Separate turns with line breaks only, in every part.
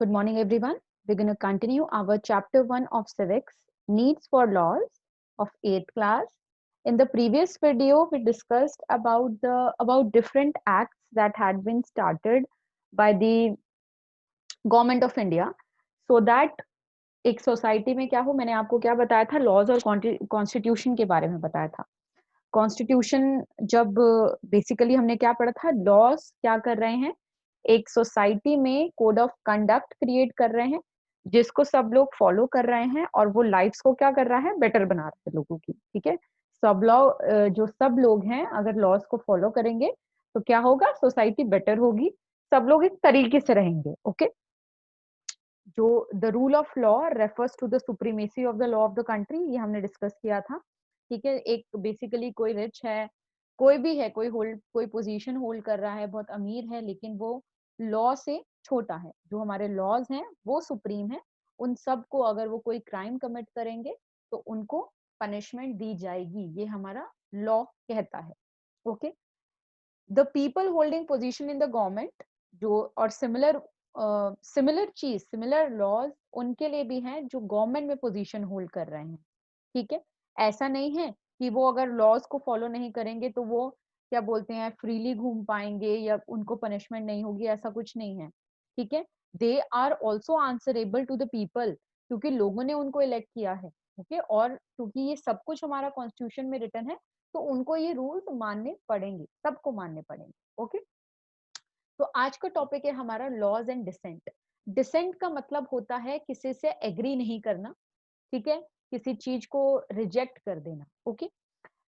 Good morning, everyone. We're going to continue our chapter 1 of civics, needs for laws of 8th class. In the previous video, we discussed about different acts that had been started by the government of India so that एक society में क्या हो. मैंने आपको क्या बताया था, laws और कॉन्स्टिट्यूशन के बारे में बताया था. कॉन्स्टिट्यूशन जब बेसिकली हमने क्या पढ़ा था, लॉज क्या कर रहे हैं, एक सोसाइटी में कोड ऑफ कंडक्ट क्रिएट कर रहे हैं जिसको सब लोग फॉलो कर रहे हैं और वो लाइफ्स को क्या कर रहा है, बेटर बना रहे हैं लोगों की. ठीक है, सब लॉ जो सब लोग हैं अगर लॉज को फॉलो करेंगे तो क्या होगा, सोसाइटी बेटर होगी, सब लोग एक तरीके से रहेंगे. ओके, जो the rule of law refers to the supremacy of the law of the country, ये हमने डिस्कस किया था. ठीक है, एक बेसिकली कोई रिच है, कोई भी है, कोई पोजीशन होल्ड कर रहा है, बहुत अमीर है, लेकिन वो लॉ से छोटा है. जो हमारे लॉज हैं वो सुप्रीम है, उन सब को अगर वो कोई क्राइम कमिट करेंगे तो उनको पनिशमेंट दी जाएगी, ये हमारा लॉ कहता है. Okay, the people holding position in the government, जो और सिमिलर लॉज उनके लिए भी हैं जो गवर्नमेंट में पोजीशन होल्ड कर रहे हैं. ठीक है, ऐसा नहीं है कि वो अगर लॉज को फॉलो नहीं करेंगे तो वो क्या बोलते हैं फ्रीली घूम पाएंगे या उनको पनिशमेंट नहीं होगी, ऐसा कुछ नहीं है. ठीक है, they are also answerable to the people, क्योंकि लोगों ने उनको इलेक्ट किया है. ओके, और क्योंकि ये सब कुछ हमारा कॉन्स्टिट्यूशन में रिटर्न है तो उनको ये रूल्स मानने पड़ेंगे, सबको मानने पड़ेंगे. ओके, तो आज का टॉपिक है हमारा लॉज एंड डिसेंट. डिसेंट का मतलब होता है किसी से एग्री नहीं करना. ठीक है, किसी चीज को रिजेक्ट कर देना. ओके,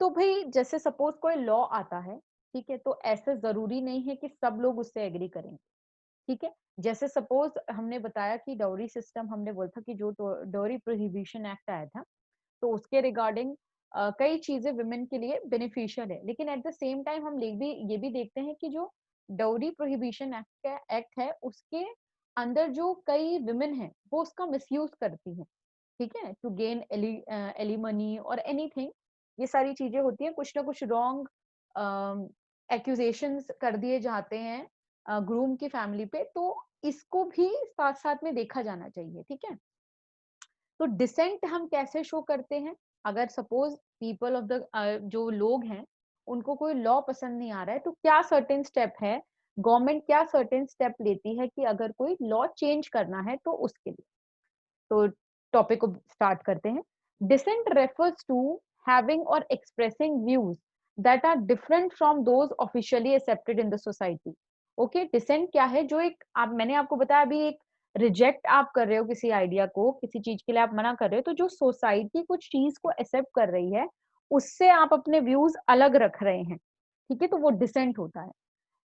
तो भाई जैसे सपोज कोई लॉ आता है, ठीक है, तो ऐसे जरूरी नहीं है कि सब लोग उससे एग्री करेंगे. ठीक है, जैसे सपोज हमने बताया कि डाउरी सिस्टम, हमने बोला था कि जो डाउरी प्रोहिबिशन एक्ट आया था तो उसके रिगार्डिंग कई चीजें वुमेन के लिए बेनिफिशियल है, लेकिन एट द सेम टाइम हम ये भी देखते हैं कि जो डाउरी प्रोहिबिशन एक्ट है उसके अंदर जो कई वुमेन हैं वो उसका मिसयूज करती हैं. ठीक है, टू गेन एलिमनी और एनीथिंग, ये सारी चीजें होती हैं, कुछ ना कुछ रॉन्ग एक्यूजेशंस कर दिए जाते हैं ग्रूम की फैमिली पे, तो इसको भी साथ साथ में देखा जाना चाहिए. ठीक है, तो डिसेंट हम कैसे शो करते हैं, अगर सपोज पीपल ऑफ द जो लोग हैं उनको कोई लॉ पसंद नहीं आ रहा है तो क्या सर्टेन स्टेप है, गवर्नमेंट क्या सर्टेन स्टेप लेती है कि अगर कोई लॉ चेंज करना है तो उसके लिए. तो टॉपिक को स्टार्ट करते हैं. डिसेंट रेफर्स टू हैविंग और expressing views that are different from those officially accepted in the society. Okay, dissent क्या है, जो एक मैंने आपको बताया अभी, एक रिजेक्ट आप कर रहे हो किसी आइडिया को, किसी चीज के लिए आप मना कर रहे हो, तो जो सोसाइटी कुछ चीज को एक्सेप्ट कर रही है उससे आप अपने व्यूज अलग रख रहे हैं. ठीक है, तो वो डिसेंट होता है.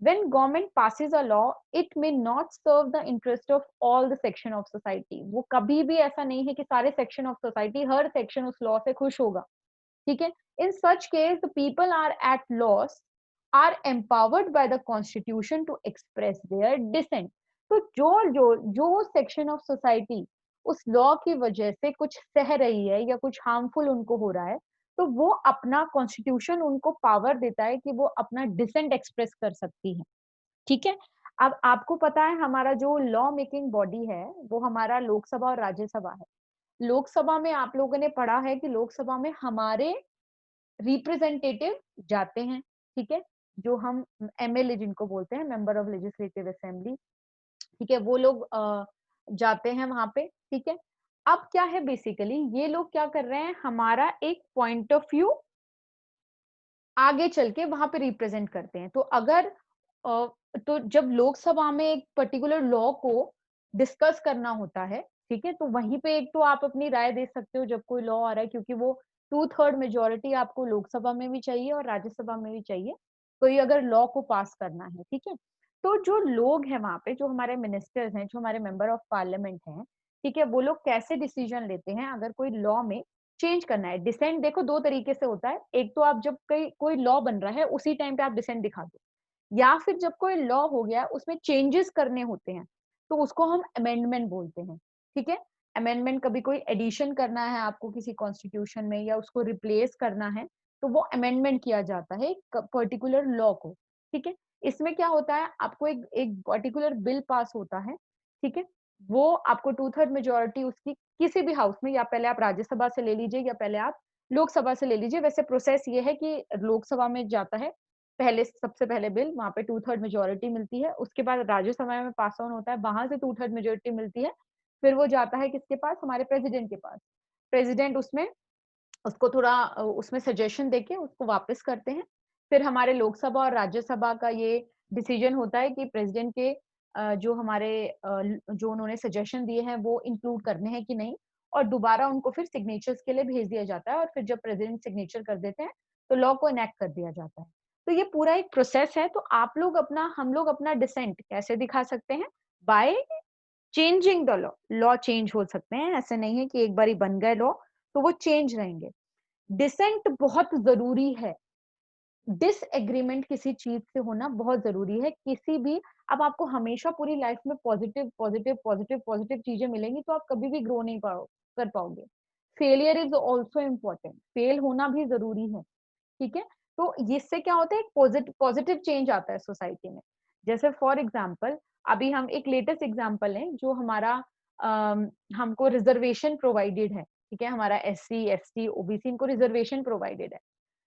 When government passes a law, it may not serve the interest of all the section of society. वो कभी भी ऐसा नहीं है कि सारे section of society, her section उस law से खुश होगा. ठीक है, in such case the people are at loss, are empowered by the constitution to express their dissent. तो जो section of society उस law की वजह से कुछ सह रही है या कुछ harmful उनको हो रहा है, तो वो अपना कॉन्स्टिट्यूशन उनको पावर देता है कि वो अपना डिसेंट एक्सप्रेस कर सकती है. ठीक है, अब आपको पता है हमारा जो लॉ मेकिंग बॉडी है वो हमारा लोकसभा और राज्यसभा है. लोकसभा में आप लोगों ने पढ़ा है कि लोकसभा में हमारे रिप्रेजेंटेटिव जाते हैं. ठीक है, जो हम एमएलए जिनको बोलते हैं, मेंबर ऑफ लेजिस्लेटिव असेंबली, ठीक है, वो लोग जाते हैं वहां पे. ठीक है, अब क्या है, बेसिकली ये लोग क्या कर रहे हैं, हमारा एक पॉइंट ऑफ व्यू आगे चल के वहां पे रिप्रेजेंट करते हैं. तो अगर तो जब लोकसभा में एक पर्टिकुलर लॉ को डिस्कस करना होता है, ठीक है, तो वहीं पे एक तो आप अपनी राय दे सकते हो जब कोई लॉ आ रहा है, क्योंकि वो 2/3 मेजोरिटी आपको लोकसभा में भी चाहिए और राज्यसभा में भी चाहिए कोई अगर लॉ को पास करना है. ठीक है, तो जो लोग हैं वहां पे, जो हमारे मिनिस्टर्स हैं, जो हमारे मेंबर ऑफ पार्लियामेंट हैं, ठीक है, वो लोग कैसे डिसीजन लेते हैं अगर कोई लॉ में चेंज करना है. डिसेंट देखो दो तरीके से होता है, एक तो आप जब कोई लॉ बन रहा है उसी टाइम पे आप डिसेंट दिखा दो, या फिर जब कोई लॉ हो गया उसमें चेंजेस करने होते हैं तो उसको हम अमेंडमेंट बोलते हैं. ठीक है, अमेंडमेंट कभी कोई एडिशन करना है आपको किसी कॉन्स्टिट्यूशन में या उसको रिप्लेस करना है तो वो अमेंडमेंट किया जाता है एक पर्टिकुलर लॉ को. ठीक है, इसमें क्या होता है, आपको एक पर्टिकुलर बिल पास होता है. ठीक है, वो आपको 2/3 मेजॉरिटी उसकी किसी भी हाउस में, या पहले आप राज्यसभा से ले लीजिए या पहले आप लोकसभा से ले लीजिए। वैसे प्रोसेस ये है कि लोकसभा में जाता है, पहले सबसे पहले बिल, वहाँ पे 2/3 मेजॉरिटी मिलती है, उसके बाद राज्यसभा में पास ऑन होता है, वहाँ से 2/3 मेजॉरिटी मिलती है, फिर वो जाता है किसके पास? हमारे प्रेसिडेंट के पास। प्रेसिडेंट उसमें उसको थोड़ा उसमें सजेशन देके उसको वापस करते हैं। फिर हमारे लोकसभा और राज्यसभा का ये डिसीजन होता है कि प्रेज़िडेंट के जो हमारे जो उन्होंने सजेशन दिए हैं वो इंक्लूड करने हैं कि नहीं, और दोबारा उनको फिर सिग्नेचर्स के लिए भेज दिया जाता है, और फिर जब प्रेज़िडेंट सिग्नेचर कर देते हैं, तो लॉ को इनैक्ट कर दिया जाता है। तो ये पूरा एक प्रोसेस है, तो हम लोग अपना डिसेंट कैसे दिखा सकते हैं? By changing the law. Law change हो सकते हैं, ऐसे नहीं है कि एक बारी बन गए लॉ, तो वो चेंज रहेंगे। डिसेंट बहुत ज़रूरी है। डिसएग्रीमेंट किसी चीज़ से होना बहुत ज़रूरी है। किसी भी अब आपको हमेशा पूरी लाइफ़ में पॉज़िटिव, पॉज़िटिव, पॉज़िटिव, पॉज़िटिव चीज़ें मिलेंगी, तो आप कभी भी ग्रो नहीं कर पाओगे। Failure is also important. Fail होना भी ज़रूरी है, ठीक है? तो इससे क्या होता है, एक पॉज़िटिव चेंज आता है सोसाइटी में। जैसे फॉर एग्ज़ाम्पल, अभी हम एक लेटेस्ट एग्ज़ाम्पल लें, जो हमारा हमको रिज़र्वेशन प्रोवाइडेड है, ठीक है? हमारा एससी, एसटी, ओबीसी, इनको रिज़र्वेशन प्रोवाइडेड है।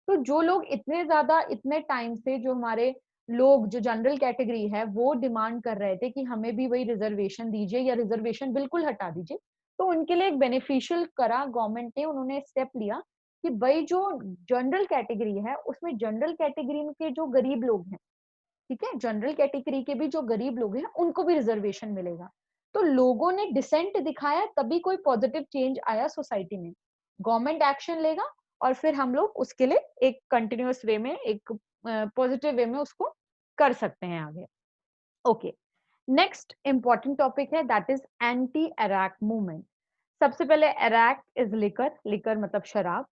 तो जो लोग इतने ज़्यादा इतने टाइम से, जो हमारे लोग जो जनरल कैटेगरी है, वो डिमांड कर रहे थे कि हमें भी वही रिज़र्वेशन दीजिए या रिज़र्वेशन बिल्कुल हटा दीजिए। तो उनके लिए एक बेनिफिशियल करा गवर्नमेंट ने, उन्होंने स्टेप लिया कि भई जो जनरल कैटेगरी है, उसमें जनरल कैटेगरी के जो गरीब लोग हैं, ठीक है? जनरल कैटेगरी के भी जो गरीब लोग हैं, उनको भी रिज़र्वेशन मिलेगा। तो लोगों ने डिसेंट दिखाया, तभी कोई पॉजिटिव चेंज आया सोसाइटी में। गवर्नमेंट एक्शन लेगा और फिर हम लोग उसके लिए एक कंटीन्यूअस वे में, एक पॉजिटिव वे में उसको कर सकते हैं आगे। ओके, नेक्स्ट इम्पोर्टेंट टॉपिक है, दैट इज़ एंटी अरैक मूवमेंट। सबसे पहले अरैक इज़ लिकर, लिकर मतलब शराब।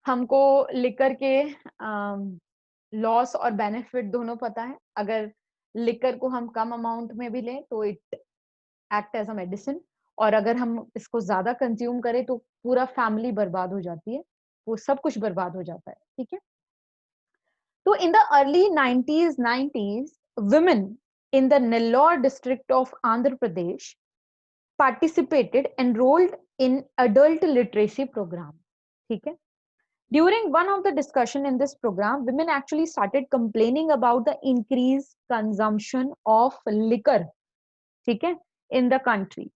हमको लिकर के लॉस और बेनिफिट दोनों पता है। अगर लिकर को हम कम अमाउंट में भी लें तो it act as a medicine, और अगर हम इसको ज़्यादा कंज़्यूम करें तो पूरा फैमिली बर्बाद हो जाती है। वो सब कुछ बर्बाद हो जाता है, ठीक है? तो in the early 90s, women in the Nellore district of Andhra Pradesh participated, enrolled in adult literacy program. ठीक है? During one of the discussion in this program, women actually started complaining about the increased consumption of liquor, ठीक है, in the country.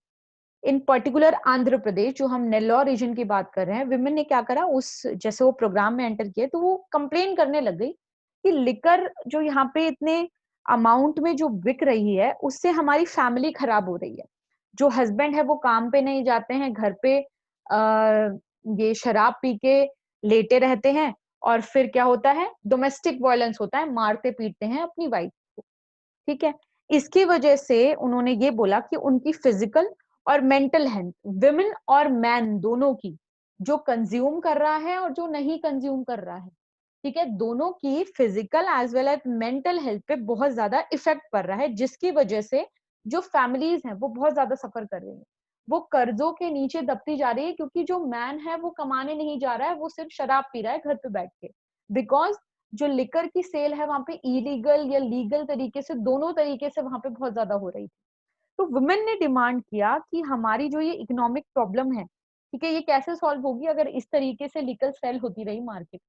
In particular Andhra Pradesh, जो हम Nellore reason की बात कर रहे हैं, विमेन ने क्या करा, उस जैसे वो प्रोग्राम में एंटर किए तो वो कंप्लेन करने लग गई कि लिकर जो यहाँ पे इतने अमाउंट में जो बिक रही है, उससे हमारी फैमिली खराब हो रही है। जो हस्बैंड है वो काम पे नहीं जाते हैं, घर पे ये शराब पी के लेटे रहते हैं, और फिर क्या होता है, डोमेस्टिक वायलेंस होता है, मारते पीटते हैं अपनी वाइफ को, ठीक है? इसकी वजह से उन्होंने ये बोला कि उनकी फिजिकल और मेंटल हेल्थ, विमेन और मैन दोनों की, जो कंज्यूम कर रहा है और जो नहीं कंज्यूम कर रहा है, ठीक है? दोनों की physical as well as mental health पे बहुत ज़्यादा इफ़ेक्ट पड़ रहा है, जिसकी वजह से जो फैमिलीज़ हैं, वो बहुत ज़्यादा सफ़र कर रही हैं। वो कर्ज़ों के नीचे दबती जा रही है, क्योंकि जो मैन है वो कमाने नहीं जा रहा है, वो सिर्फ़ शराब पी रहा है घर पे बैठ के। बिकॉज़ जो लिकर की सेल है वहाँ पे इलीगल या लीगल तरीके से, दोनों तरीके से वहाँ पे बहुत ज़्यादा हो रही थी। तो वुमेन ने डिमांड किया कि हमारी जो ये इकोनॉमिक प्रॉब्लम है, ठीक है, ये कैसे सॉल्व होगी अगर इस तरीके से लिकर सेल होती रही मार्केट,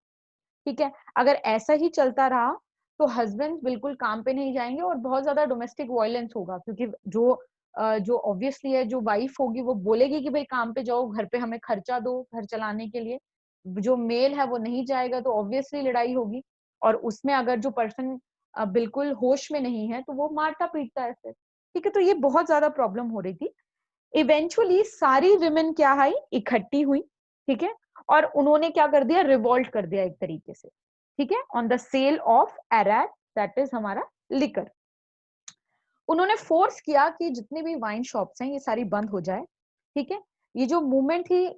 ठीक है? अगर ऐसा ही चलता रहा, तो हस्बैंड्स बिल्कुल काम पे नहीं जाएँगे और बहुत ज़्यादा डोमेस्टिक वायलेंस होगा, क्योंकि जो ऑब्वियसली है, जो वाइफ होगी वो बोलेगी कि भई काम पे जाओ, घर पे हमें खर्चा दो, घर चलाने के लिए। जो मेल है वो नहीं जाएगा, तो ऑब्वियसली लड़ाई होगी, और उसमें अगर जो पर्सन बिल्कुल होश में नहीं है, तो वो मारता-पीटता है फिर, ठीक है? तो ये बहुत ज़्यादा प्रॉब्लम हो रही थी। इवेंचुअली सारी वुमेन क्या आई, इकट्ठी हुई, ठीक है? और उन्होंने क्या कर दिया, रिवोल्ट कर दिया एक तरीके से, ठीक है? On the sale of arrack, that is हमारा लिकर। उन्होंने फोर्स किया कि जितनी भी वाइन शॉप्स हैं, ये सारी बंद हो जाए, ठीक है? ये जो मूवमेंट थी,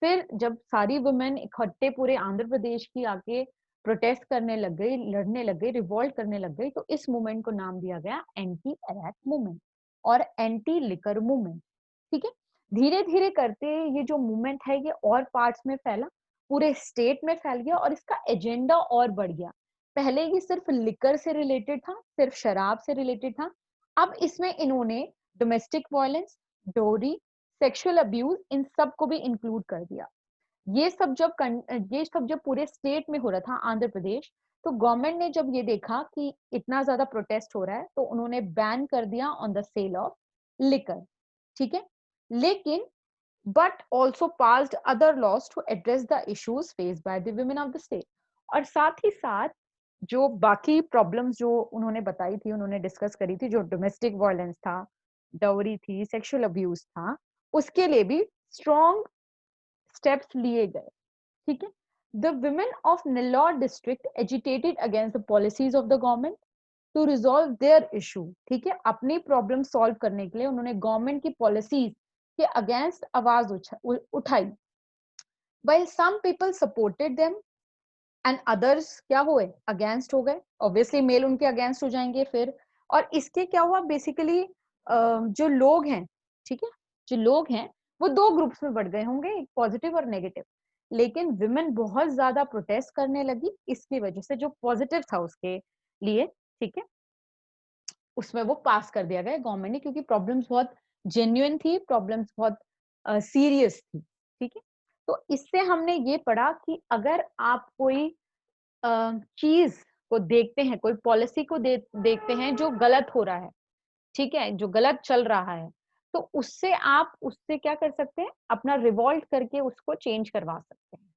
फिर जब सारी वुमेन इकट्ठे पूरे आंध्र प्रदेश की आके प्रोटेस्ट करने लग गई, लड़ने लग गई, रिवोल्ट करने लग गई, तो इस मूवमेंट को नाम दिया गया एंटी अरैक मूवमेंट और एंटी लिकर मूवमेंट, ठीक है? धीरे-धीरे करते ये जो मूवमेंट है, ये और पार्ट्स में फैला, पूरे स्टेट में फैल गया, और इसका एजेंडा और बढ़ गया। पहले ये सिर्फ लिकर से रिलेटेड था, सिर्फ शराब से रिलेटेड था। अब इसमें इन्होंने डोमेस्टिक वायलेंस, डोरी, सेक्सुअल अब्यूज, इन सब को भी इंक्लूड कर दिया। ये सब जब पूरे स्टेट में हो रहा था, आंध्र प्रदेश, तो गवर्नमेंट ने जब ये देखा कि इतना ज्यादा प्रोटेस्ट हो रहा है, तो उन्होंने बैन कर दिया on the sale of liquor, ठीक है। लेकिन but also passed other laws to address the issues faced by the women of the state। और साथ ही साथ जो बाकी प्रॉब्लम्स जो उन्होंने बताई थी, उन्होंने डिस्कस करी थी, जो डोमेस्टिक वायलेंस था, डाउरी थी, सेक्सुअल अब्यूज था, उसके लिए भी स्ट्रॉन्ग स्टेप्स लिए गए, ठीक है। The women of Nellore district agitated against the policies of the government to resolve their issue, ठीक है। अपनी प्रॉब्लम सॉल्व करने के लिए उन्होंने गवर्नमेंट की पॉलिसीज के अगेंस्ट आवाज उठाई। while some people supported them and others क्या हुए, अगेंस्ट हो गए। ऑब्वियसली मेल उनके अगेंस्ट हो जाएंगे फिर। और इसके क्या हुआ बेसिकली, जो लोग हैं, ठीक है, जो लोग हैं वो दो ग्रुप्स में बढ़ गए होंगे, एक पॉजिटिव और नेगेटिव। लेकिन विमेन बहुत ज्यादा प्रोटेस्ट करने लगी, इसकी वजह से जो पॉजिटिव था उसके लिए, ठीक है, उसमें वो पास कर दिया गया गवर्नमेंट ने, क्योंकि प्रॉब्लम्स बहुत जेन्युइन थी, प्रॉब्लम्स बहुत सीरियस थी, ठीक है। तो इससे हमने ये पढ़ा कि अगर आप कोई चीज को देखते हैं, कोई पॉलिसी को देखते हैं जो गलत हो रहा है, ठीक है, जो गलत चल रहा है, तो उससे आप उससे क्या कर सकते हैं, अपना रिवॉल्ट करके उसको चेंज करवा सकते हैं,